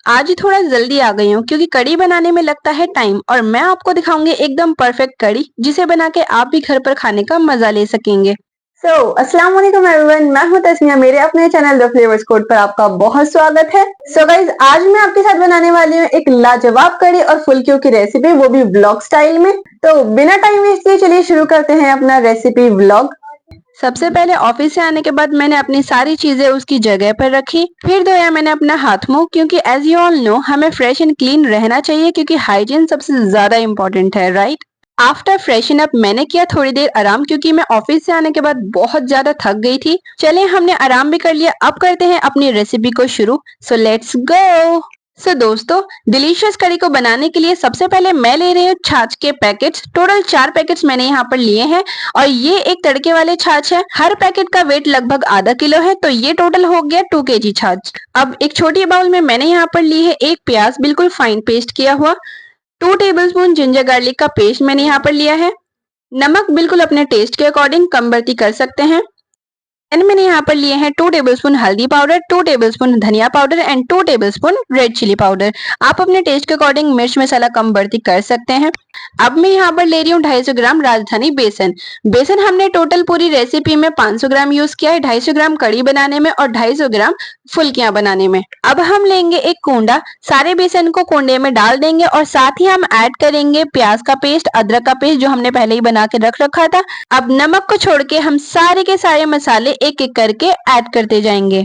आज थोड़ा जल्दी आ गई हूँ क्योंकि कढ़ी बनाने में लगता है टाइम और मैं आपको दिखाऊंगी एकदम परफेक्ट कढ़ी जिसे बना के आप भी घर पर खाने का मजा ले सकेंगे। अस्सलाम वालेकुम एवरीवन, मैं हूं तस्निया। मेरे अपने चैनल द फ्लेवर्स कोड पर आपका बहुत स्वागत है। गाइज, आज मैं आपके साथ बनाने वाली हूँ एक लाजवाब कढ़ी और फुल्कियों की रेसिपी, वो भी व्लॉग स्टाइल में। तो बिना टाइम वेस्ट किए चलिए शुरू करते हैं अपना रेसिपी व्लॉग। सबसे पहले ऑफिस से आने के बाद मैंने अपनी सारी चीजें उसकी जगह पर रखी, फिर धोया मैंने अपना हाथ मुंह क्योंकि एज यू ऑल नो हमें फ्रेश एंड क्लीन रहना चाहिए क्योंकि हाइजीन सबसे ज्यादा इम्पोर्टेंट है, राइट। आफ्टर फ्रेशन अप मैंने किया थोड़ी देर आराम क्योंकि मैं ऑफिस से आने के बाद बहुत ज्यादा थक गई थी। चले हमने आराम भी कर लिया, अब करते हैं अपनी रेसिपी को शुरू। So let's go. दोस्तों, डिलीशियस करी को बनाने के लिए सबसे पहले मैं ले रही हूँ छाछ के पैकेट्स। टोटल 4 पैकेट्स मैंने यहाँ पर लिए हैं और ये एक तड़के वाले छाछ है। हर पैकेट का वेट लगभग आधा किलो है, तो ये टोटल हो गया 2 kg छाछ। अब एक छोटी बाउल में मैंने यहाँ पर ली है एक प्याज बिल्कुल फाइन पेस्ट किया हुआ, 2 टेबलस्पून जिंजर गार्लिक का पेस्ट मैंने यहाँ पर लिया है। नमक बिल्कुल अपने टेस्ट के अकॉर्डिंग कम बढ़ती कर सकते हैं। मैंने यहाँ पर लिए हैं 2 टेबलस्पून हल्दी पाउडर, 2 टेबलस्पून धनिया powder and 2 tablespoon red chilli powder. आप अपने टेस्ट के अकॉर्डिंग मिर्च मसाला कम बढ़ती कर सकते हैं। अब मैं यहाँ पर ले रही हूँ 250 ग्राम राजधानी बेसन। बेसन हमने टोटल पूरी रेसिपी में 500 ग्राम यूज किया है, 250 ग्राम कड़ी बनाने में और 250 ग्राम फुल्कियां बनाने में। अब हम लेंगे एक कोंडा, सारे बेसन को कोंडे में डाल देंगे और साथ ही हम ऐड करेंगे प्याज का पेस्ट, अदरक का पेस्ट जो हमने पहले ही बना के रख रखा था। अब नमक को छोड़ के हम सारे के सारे मसाले एक एक करके ऐड करते जाएंगे।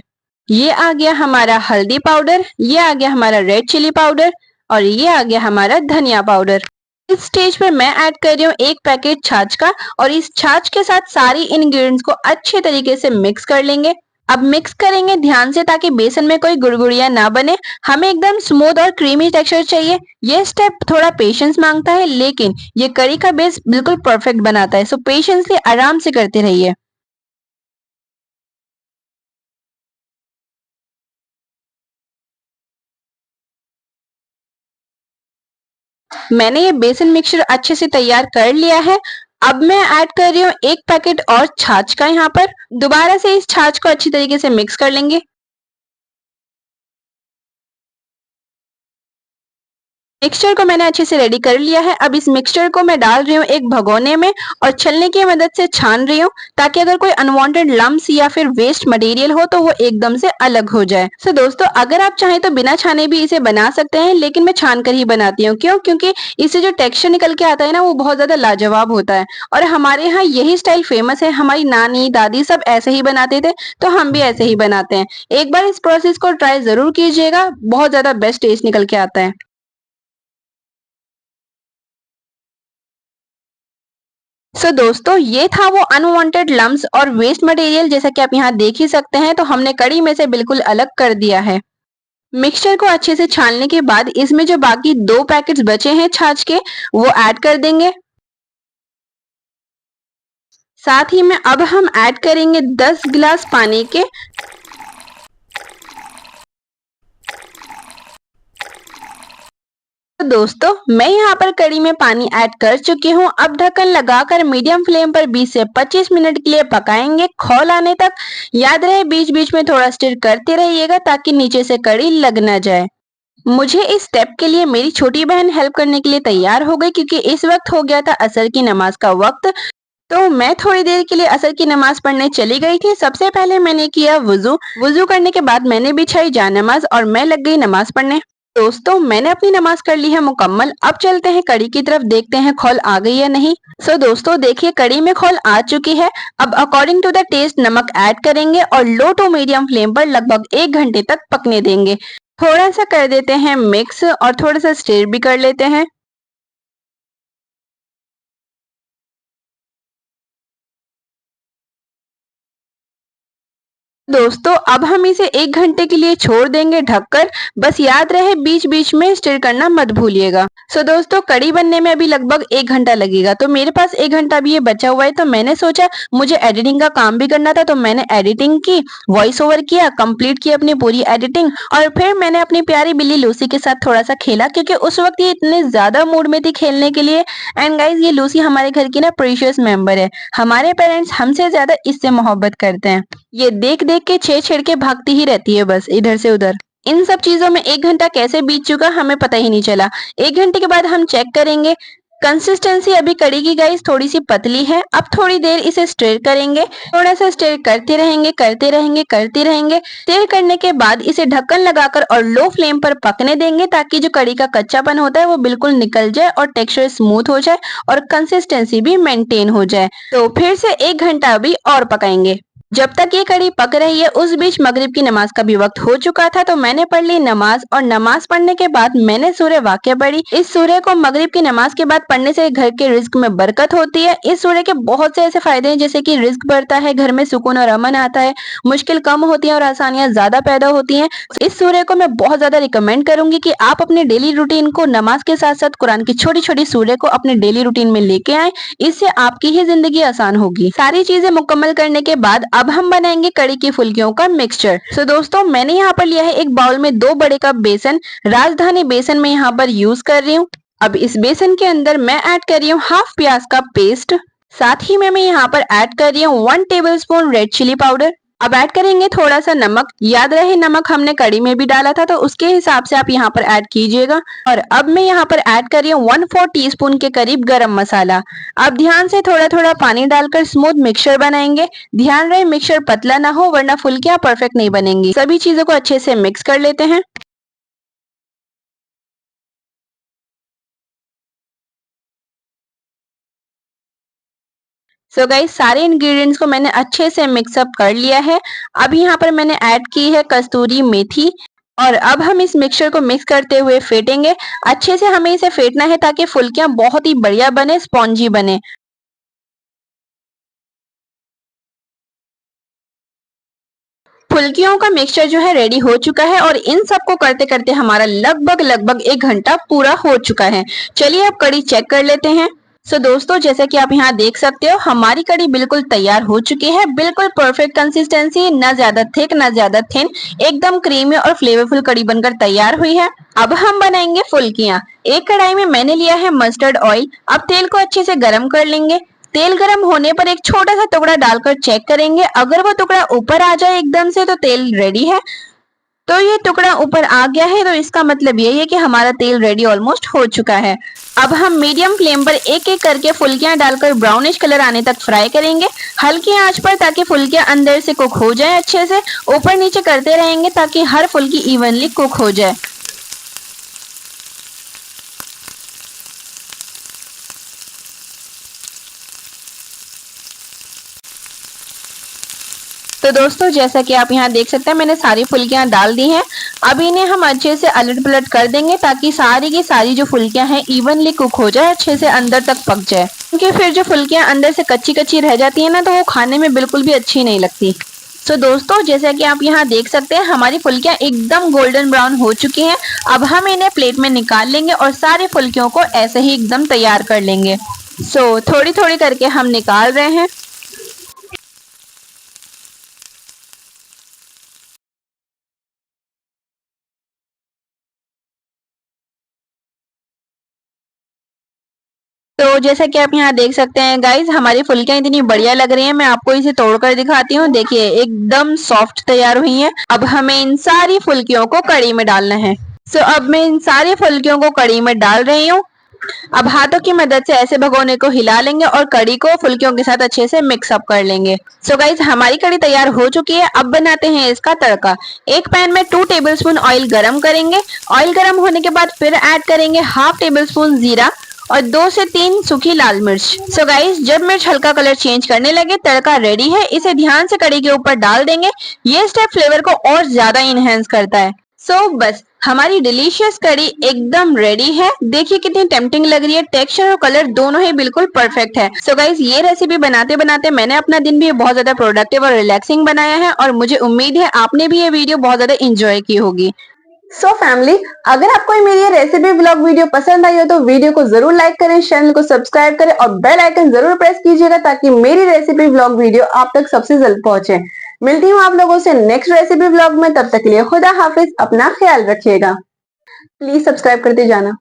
ये आ गया हमारा हल्दी पाउडर, ये आ गया हमारा रेड चिली पाउडर और ये आ गया हमारा धनिया पाउडर। इस स्टेज पर मैं ऐड कर रही हूँ 1 पैकेट छाछ का और इस छाछ के साथ सारी इंग्रेडिएंट्स को अच्छे तरीके से मिक्स कर लेंगे। अब मिक्स करेंगे ध्यान से ताकि बेसन में कोई गुड़गुड़िया ना बने। हमें एकदम स्मूथ और क्रीमी टेक्सचर चाहिए। ये स्टेप थोड़ा पेशेंस मांगता है लेकिन ये करी का बेस बिल्कुल परफेक्ट बनाता है, सो पेशेंसली आराम से करते रहिए। मैंने ये बेसन मिक्सचर अच्छे से तैयार कर लिया है। अब मैं ऐड कर रही हूँ 1 पैकेट और छाछ का। यहाँ पर दोबारा से इस छाछ को अच्छी तरीके से मिक्स कर लेंगे। मिक्सचर को मैंने अच्छे से रेडी कर लिया है। अब इस मिक्सचर को मैं डाल रही हूँ एक भगोने में और छलनी की मदद से छान रही हूँ ताकि अगर कोई अनवांटेड लम्स या फिर वेस्ट मटेरियल हो तो वो एकदम से अलग हो जाए। दोस्तों, अगर आप चाहें तो बिना छाने भी इसे बना सकते हैं, लेकिन मैं छान कर ही बनाती हूँ। क्यों? क्योंकि इससे जो टेक्सचर निकल के आता है ना, वो बहुत ज्यादा लाजवाब होता है और हमारे यहाँ यही स्टाइल फेमस है। हमारी नानी दादी सब ऐसे ही बनाते थे, तो हम भी ऐसे ही बनाते हैं। एक बार इस प्रोसेस को ट्राई जरूर कीजिएगा, बहुत ज्यादा बेस्ट टेस्ट निकल के आता है। दोस्तों, ये था वो अनवांटेड लम्स और वेस्ट मटेरियल, जैसा कि आप यहाँ देख ही सकते हैं। तो हमने कड़ी में से बिल्कुल अलग कर दिया है। मिक्सचर को अच्छे से छानने के बाद इसमें जो बाकी 2 पैकेट्स बचे हैं छाछ के, वो ऐड कर देंगे। साथ ही में अब हम ऐड करेंगे 10 गिलास पानी के। दोस्तों, मैं यहाँ पर कड़ी में पानी ऐड कर चुकी हूँ। अब ढक्कन लगाकर मीडियम फ्लेम पर 20 से 25 मिनट के लिए पकाएंगे, खौल आने तक। याद रहे बीच बीच में थोड़ा स्टिर करते रहिएगा ताकि नीचे से कड़ी लग न जाए। मुझे इस स्टेप के लिए मेरी छोटी बहन हेल्प करने के लिए तैयार हो गई क्योंकि इस वक्त हो गया था असर की नमाज का वक्त। तो मैं थोड़ी देर के लिए असर की नमाज पढ़ने चली गई थी। सबसे पहले मैंने किया वुजू करने के बाद मैंने बिछाई जानमाज और मैं लग गई नमाज पढ़ने। दोस्तों, मैंने अपनी नमाज कर ली है मुकम्मल। अब चलते हैं कड़ी की तरफ, देखते हैं खौल आ गई या नहीं। दोस्तों, देखिए कड़ी में खौल आ चुकी है। अब अकॉर्डिंग टू द टेस्ट नमक ऐड करेंगे और लो टू मीडियम फ्लेम पर लगभग 1 घंटे तक पकने देंगे। थोड़ा सा कर देते हैं मिक्स और थोड़ा सा स्टिर भी कर लेते हैं। दोस्तों, अब हम इसे 1 घंटे के लिए छोड़ देंगे ढककर। बस याद रहे बीच बीच में स्टिर करना मत भूलिएगा। दोस्तों, कड़ी बनने में अभी लगभग 1 घंटा लगेगा, तो मेरे पास 1 घंटा भी ये बचा हुआ है। तो मैंने सोचा मुझे एडिटिंग का काम भी करना था, तो मैंने एडिटिंग की, वॉइस ओवर किया, कंप्लीट की अपनी पूरी एडिटिंग और फिर मैंने अपनी प्यारी बिल्ली लूसी के साथ थोड़ा सा खेला क्योंकि उस वक्त ये इतने ज्यादा मूड में थी खेलने के लिए। एंड गाइज, ये लूसी हमारे घर की ना प्रीशियस मेंबर है। हमारे पेरेंट्स हमसे ज्यादा इससे मोहब्बत करते हैं। ये देख देख के छेड़ छेड़ के भागती ही रहती है बस इधर से उधर। इन सब चीजों में 1 घंटा कैसे बीत चुका हमें पता ही नहीं चला। 1 घंटे के बाद हम चेक करेंगे। कंसिस्टेंसी अभी कड़ी की गाइस थोड़ी सी पतली है। अब थोड़ी देर इसे स्टिर करेंगे, थोड़ा सा स्टिर करते रहेंगे करते रहेंगे करते रहेंगे। स्टिर करने के बाद इसे ढक्कन लगाकर और लो फ्लेम पर पकने देंगे ताकि जो कड़ी का कच्चापन होता है वो बिल्कुल निकल जाए और टेक्सचर स्मूथ हो जाए और कंसिस्टेंसी भी मेंटेन हो जाए। तो फिर से 1 घंटा अभी और पकाएंगे। जब तक ये कड़ी पक रही है उस बीच मगरिब की नमाज का भी वक्त हो चुका था, तो मैंने पढ़ ली नमाज और नमाज पढ़ने के बाद मैंने सूरह वाक़िया पढ़ी। इस सूरह को मगरिब की नमाज के बाद पढ़ने से घर के रिज्क में बरकत होती है। इस सूरह के बहुत से ऐसे फायदे हैं जैसे कि रिज्क बढ़ता है, घर में सुकून और अमन आता है, मुश्किल कम होती है और आसानियां ज्यादा पैदा होती हैं। इस सूरह को मैं बहुत ज्यादा रिकमेंड करूंगी कि आप अपने डेली रूटीन को नमाज के साथ साथ कुरान की छोटी छोटी सूरह को अपने डेली रूटीन में लेके आए। इससे आपकी ही जिंदगी आसान होगी। सारी चीजें मुकम्मल करने के बाद अब हम बनाएंगे कड़ी की फुल्कियों का मिक्सचर। सो दोस्तों मैंने यहाँ पर लिया है एक बाउल में 2 बड़े कप बेसन। राजधानी बेसन में यहाँ पर यूज कर रही हूँ। अब इस बेसन के अंदर मैं ऐड कर रही हूँ हाफ प्याज का पेस्ट। साथ ही में मैं यहाँ पर ऐड कर रही हूँ 1 टेबलस्पून रेड चिली पाउडर। अब ऐड करेंगे थोड़ा सा नमक। याद रहे नमक हमने कड़ी में भी डाला था, तो उसके हिसाब से आप यहाँ पर ऐड कीजिएगा। और अब मैं यहाँ पर ऐड कर रही हूँ 1/4 टीस्पून के करीब गरम मसाला। अब ध्यान से थोड़ा थोड़ा पानी डालकर स्मूथ मिक्सचर बनाएंगे। ध्यान रहे मिक्सचर पतला ना हो वरना फुल्कियां परफेक्ट नहीं बनेंगी। सभी चीजों को अच्छे से मिक्स कर लेते हैं। सो गाइस सारे इंग्रेडिएंट्स को मैंने अच्छे से मिक्सअप कर लिया है। अब यहाँ पर मैंने ऐड की है कस्तूरी मेथी और अब हम इस मिक्सचर को मिक्स करते हुए फेंटेंगे। अच्छे से हमें इसे फेंटना है ताकि फुल्कियां बहुत ही बढ़िया बने, स्पॉन्जी बने। फुल्कियों का मिक्सचर जो है रेडी हो चुका है और इन सबको करते करते हमारा लगभग 1 घंटा पूरा हो चुका है। चलिए अब कड़ी चेक कर लेते हैं। सो दोस्तों जैसा कि आप यहाँ देख सकते हो हमारी कड़ी बिल्कुल तैयार हो चुकी है। बिल्कुल परफेक्ट कंसिस्टेंसी, ना ज्यादा थिक ना ज्यादा थिन, एकदम क्रीमी और फ्लेवरफुल कड़ी बनकर तैयार हुई है। अब हम बनाएंगे फुल्कियां। एक कढ़ाई में मैंने लिया है मस्टर्ड ऑयल। अब तेल को अच्छे से गर्म कर लेंगे। तेल गर्म होने पर एक छोटा सा टुकड़ा डालकर चेक करेंगे। अगर वो टुकड़ा ऊपर आ जाए एकदम से तो तेल रेडी है। तो ये टुकड़ा ऊपर आ गया है तो इसका मतलब यही है कि हमारा तेल रेडी ऑलमोस्ट हो चुका है। अब हम मीडियम फ्लेम पर एक एक करके फुल्कियां डालकर ब्राउनिश कलर आने तक फ्राई करेंगे, हल्की आंच पर, ताकि फुल्कियां अंदर से कुक हो जाए अच्छे से। ऊपर नीचे करते रहेंगे ताकि हर फुल्की इवनली कुक हो जाए। तो दोस्तों जैसा कि आप यहाँ देख सकते हैं मैंने सारी फुल्कियां डाल दी हैं। अब इन्हें हम अच्छे से अलट पलट कर देंगे ताकि सारी की सारी जो फुल्कियां हैं इवनली कुक हो जाए, अच्छे से अंदर तक पक जाए। क्योंकि फिर जो फुल्कियां अंदर से कच्ची कच्ची रह जाती है ना तो वो खाने में बिल्कुल भी अच्छी नहीं लगती। तो दोस्तों जैसा कि आप यहाँ देख सकते हैं हमारी फुल्कियां एकदम गोल्डन ब्राउन हो चुकी हैं। अब हम इन्हें प्लेट में निकाल लेंगे और सारी फुल्कियों को ऐसे ही एकदम तैयार कर लेंगे। सो थोड़ी थोड़ी करके हम निकाल रहे हैं। तो जैसा कि आप यहाँ देख सकते हैं गाइस हमारी फुल्कियां इतनी बढ़िया लग रही हैं। मैं आपको इसे तोड़कर दिखाती हूँ। देखिए एकदम सॉफ्ट तैयार हुई हैं। अब हमें इन सारी फुल्कियों को कड़ी में डालना है। सो अब मैं इन सारी फुल्कियों को कड़ी में डाल रही हूँ। अब हाथों की मदद से ऐसे भगोने को हिला लेंगे और कड़ी को फुल्कियों के साथ अच्छे से मिक्स अप कर लेंगे। सो गाइस हमारी कड़ी तैयार हो चुकी है। अब बनाते हैं इसका तड़का। एक पैन में 2 टेबलस्पून ऑयल गरम करेंगे। ऑयल गरम होने के बाद फिर ऐड करेंगे हाफ टेबलस्पून जीरा और 2 से 3 सूखी लाल मिर्च। सो गाइस जब मिर्च हल्का कलर चेंज करने लगे तड़का रेडी है। इसे ध्यान से कड़ी के ऊपर डाल देंगे। ये स्टेप फ्लेवर को और ज्यादा इनहेंस करता है। सो बस हमारी डिलीशियस कड़ी एकदम रेडी है। देखिए कितनी टेम्पटिंग लग रही है। टेक्सचर और कलर दोनों ही बिल्कुल परफेक्ट है। सो गाइस ये रेसिपी बनाते बनाते मैंने अपना दिन भी बहुत ज्यादा प्रोडक्टिव और रिलैक्सिंग बनाया है और मुझे उम्मीद है आपने भी ये वीडियो बहुत ज्यादा इंजॉय की होगी। सो फैमिली, अगर आपको मेरी ये रेसिपी ब्लॉग वीडियो पसंद आई हो तो वीडियो को जरूर लाइक करें, चैनल को सब्सक्राइब करें और बेल आइकन जरूर प्रेस कीजिएगा ताकि मेरी रेसिपी ब्लॉग वीडियो आप तक सबसे जल्द पहुंचे। मिलती हूँ आप लोगों से नेक्स्ट रेसिपी ब्लॉग में। तब तक के लिए खुदा हाफिज, अपना ख्याल रखिएगा। प्लीज सब्सक्राइब करते जाना।